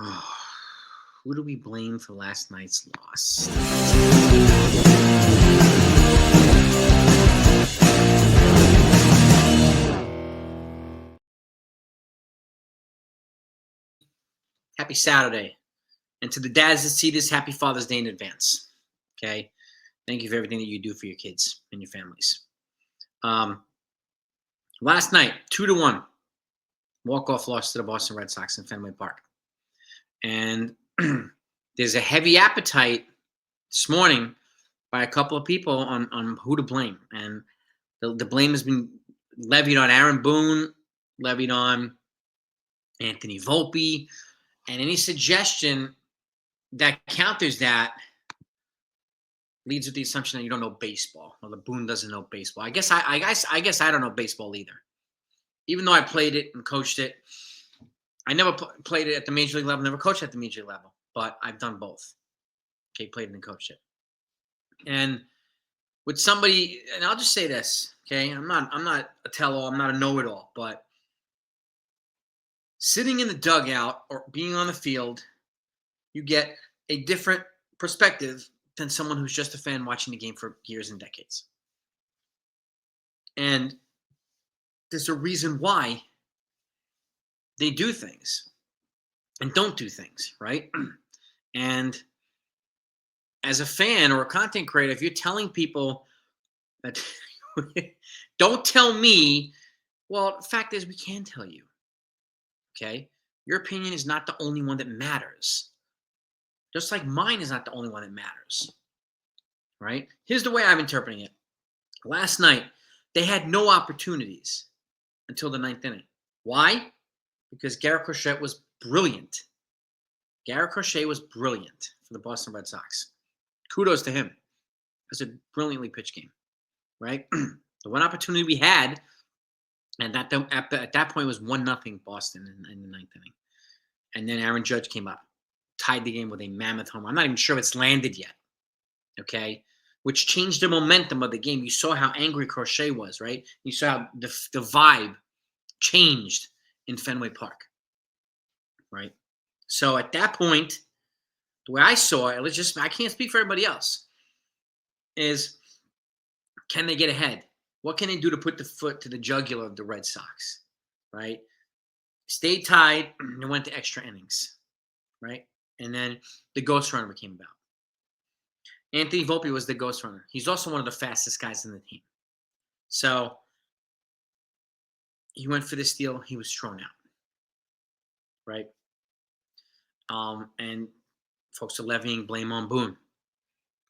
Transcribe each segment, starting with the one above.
Oh, who do we blame for last night's loss? Happy Saturday. And to the dads that see this, happy Father's Day in advance. Okay. Thank you for everything that you do for your kids and your families. Um, Last night, 2-1, walk-off loss to the Boston Red Sox in Fenway Park. And there's a heavy appetite this morning by a couple of people on who to blame. And the blame has been levied on Aaron Boone, levied on Anthony Volpe, and any suggestion that counters that leads with the assumption that you don't know baseball, or the Boone doesn't know baseball. I guess I don't know baseball either. Even though I played it and coached it, I never played it at the major league level, never coached at the major league level, but I've done both. Okay, played it and coached it. And with somebody, and I'll just say this, okay, I'm not a tell-all, I'm not a know-it-all, but sitting in the dugout or being on the field, you get a different perspective than someone who's just a fan watching the game for years and decades. And there's a reason why they do things and don't do things, right? And as a fan or a content creator, if you're telling people that don't tell me, well, the fact is we can tell you, okay? Your opinion is not the only one that matters. Just like mine is not the only one that matters, right? Here's the way I'm interpreting it. Last night, they had no opportunities until the ninth inning. Why? Because Garrett Crochet was brilliant. Garrett Crochet was brilliant for the Boston Red Sox. Kudos to him. It was a brilliantly pitched game, right? The one opportunity we had, and at that point was 1-0 Boston in the ninth inning. And then Aaron Judge came up, tied the game with a mammoth home. I'm not even sure it's landed yet, okay? Which changed the momentum of the game. You saw how angry Crochet was, right? You saw how the vibe changed in Fenway Park, right? So at that point, the way I saw it, I can't speak for everybody else, is can they get ahead? What can they do to put the foot to the jugular of the Red Sox, right? Stayed tied and went to extra innings, right? And then the ghost runner came about. Anthony Volpe was the ghost runner. He's also one of the fastest guys in the team. So he went for the steal. He was thrown out, right? And folks are levying blame on Boone.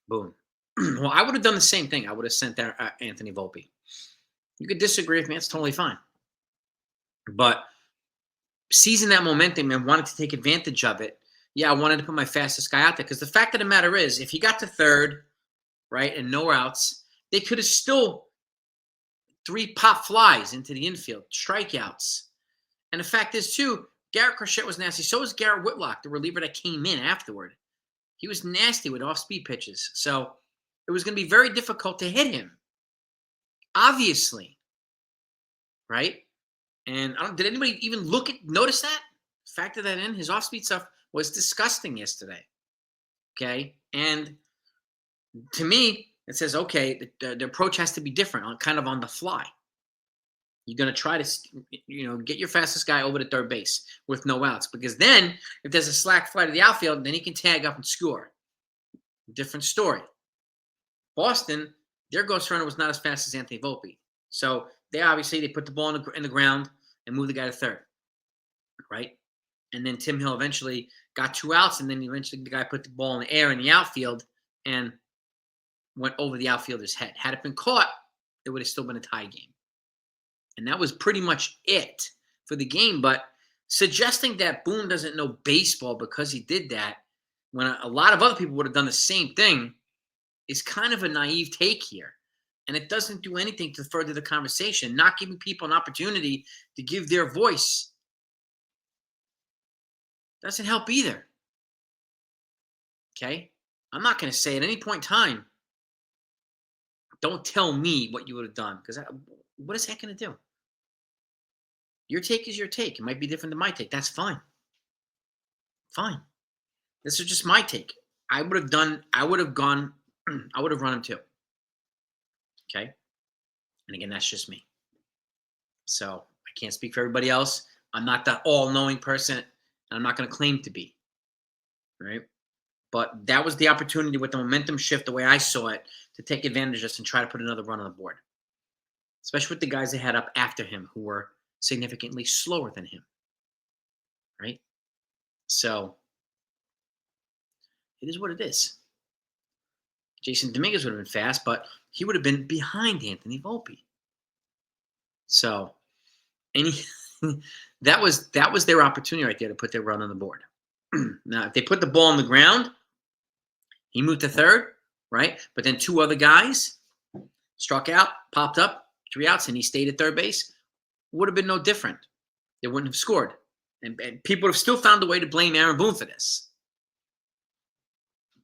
Boone. Well, I would have done the same thing. I would have sent there Anthony Volpe. You could disagree with me. It's totally fine. But seizing that momentum and wanted to take advantage of it, yeah, I wanted to put my fastest guy out there. Because the fact of the matter is, if he got to third, right, and no outs, they could have still 3 pop flies into the infield, strikeouts. And the fact is, too, Garrett Crochet was nasty. So was Garrett Whitlock, the reliever that came in afterward. He was nasty with off-speed pitches. So it was going to be very difficult to hit him, obviously, right? And did anybody even notice that? Factor that in? His off-speed stuff was disgusting yesterday, okay? And to me, it says, okay, the approach has to be different, kind of on the fly. You're going to try to, get your fastest guy over to third base with no outs. Because then, if there's a slack fly to the outfield, then he can tag up and score. Different story. Boston, their ghost runner was not as fast as Anthony Volpe. So they put the ball in the ground and moved the guy to third, right? And then Tim Hill eventually got 2 outs, and then eventually the guy put the ball in the air in the outfield and went over the outfielder's head. Had it been caught, it would have still been a tie game. And that was pretty much it for the game. But suggesting that Boone doesn't know baseball because he did that, when a lot of other people would have done the same thing, is kind of a naive take here. And it doesn't do anything to further the conversation, not giving people an opportunity to give their voice. Doesn't help either. Okay? I'm not going to say at any point in time, don't tell me what you would have done, because what is that going to do? Your take is your take. It might be different than my take. That's fine. Fine. This is just my take. I would have done. I would have gone. I would have run him too. Okay. And again, that's just me. So I can't speak for everybody else. I'm not that all-knowing person, and I'm not going to claim to be. Right. But that was the opportunity with the momentum shift, the way I saw it, to take advantage of this and try to put another run on the board, especially with the guys that had up after him who were significantly slower than him. Right. So it is what it is. Jason Dominguez would have been fast, but he would have been behind Anthony Volpe. So any that was their opportunity right there to put their run on the board. Now, if they put the ball on the ground, he moved to third, right? But then two other guys struck out, popped up, 3 outs, and he stayed at third base. Would have been no different. They wouldn't have scored. And people would have still found a way to blame Aaron Boone for this.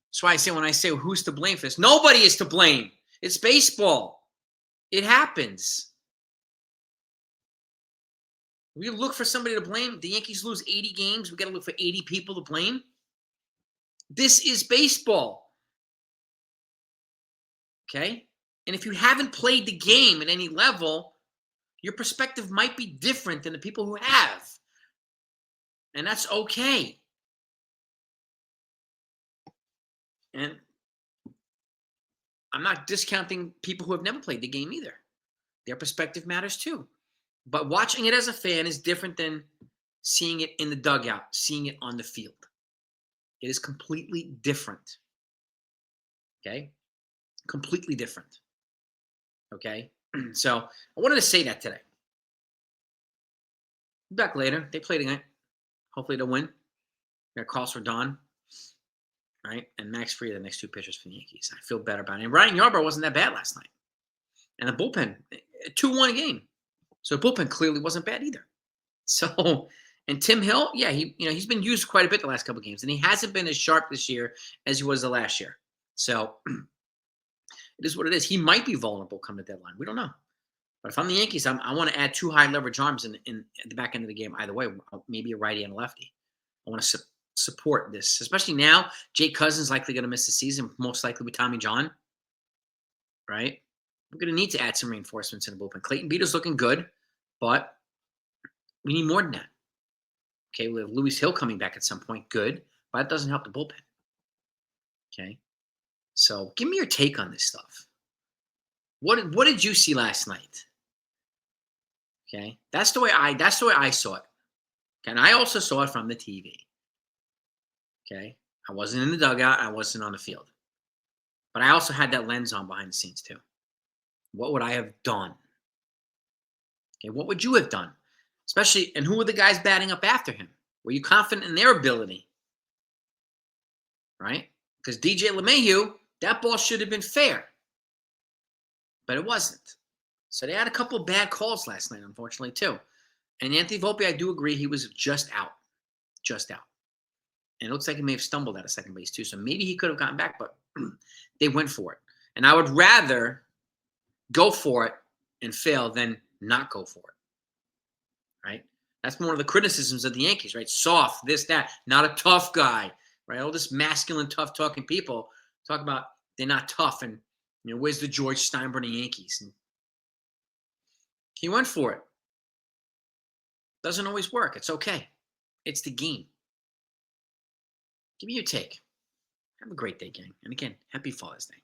That's why I say when I say who's to blame for this, nobody is to blame. It's baseball. It happens. We look for somebody to blame. The Yankees lose 80 games. We got to look for 80 people to blame. This is baseball. Okay? And if you haven't played the game at any level, your perspective might be different than the people who have. And that's okay. And I'm not discounting people who have never played the game either. Their perspective matters too. But watching it as a fan is different than seeing it in the dugout, seeing it on the field. It is completely different. Okay? Completely different. Okay? So I wanted to say that today. Be back later. They play tonight. Hopefully they'll win. Got calls for Don. Right? And Max Fried, the next 2 pitchers for the Yankees. I feel better about it. And Ryan Yarbrough wasn't that bad last night. And the bullpen, 2-1 game. So the bullpen clearly wasn't bad either. So, and Tim Hill, yeah, he's been used quite a bit the last couple of games, and he hasn't been as sharp this year as he was the last year. So it is what it is. He might be vulnerable come the deadline. We don't know. But if I'm the Yankees, I want to add 2 high leverage arms in at the back end of the game either way, maybe a righty and a lefty. I want to support this, especially now. Jake Cousins likely going to miss the season, most likely with Tommy John. Right? We're going to need to add some reinforcements in the bullpen. Clayton Beeter's looking good, but we need more than that. Okay, we have Luis Hill coming back at some point. Good, but that doesn't help the bullpen. Okay, so give me your take on this stuff. What did you see last night? Okay, that's the way I saw it. Okay, and I also saw it from the TV. Okay, I wasn't in the dugout. I wasn't on the field, but I also had that lens on behind the scenes too. What would I have done? Okay, what would you have done? Especially, and who were the guys batting up after him? Were you confident in their ability? Right? Because DJ LeMahieu, that ball should have been fair. But it wasn't. So they had a couple of bad calls last night, unfortunately, too. And Anthony Volpe, I do agree, he was just out. Just out. And it looks like he may have stumbled at a second base, too. So maybe he could have gotten back, but they went for it. And I would rather go for it and fail than not go for it. Right? That's one of the criticisms of the Yankees, right? Soft, this, that, not a tough guy, right? All this masculine, tough-talking people talk about they're not tough, and where's the George Steinbrenner Yankees? And he went for it. Doesn't always work. It's okay. It's the game. Give me your take. Have a great day, gang. And again, happy Father's Day.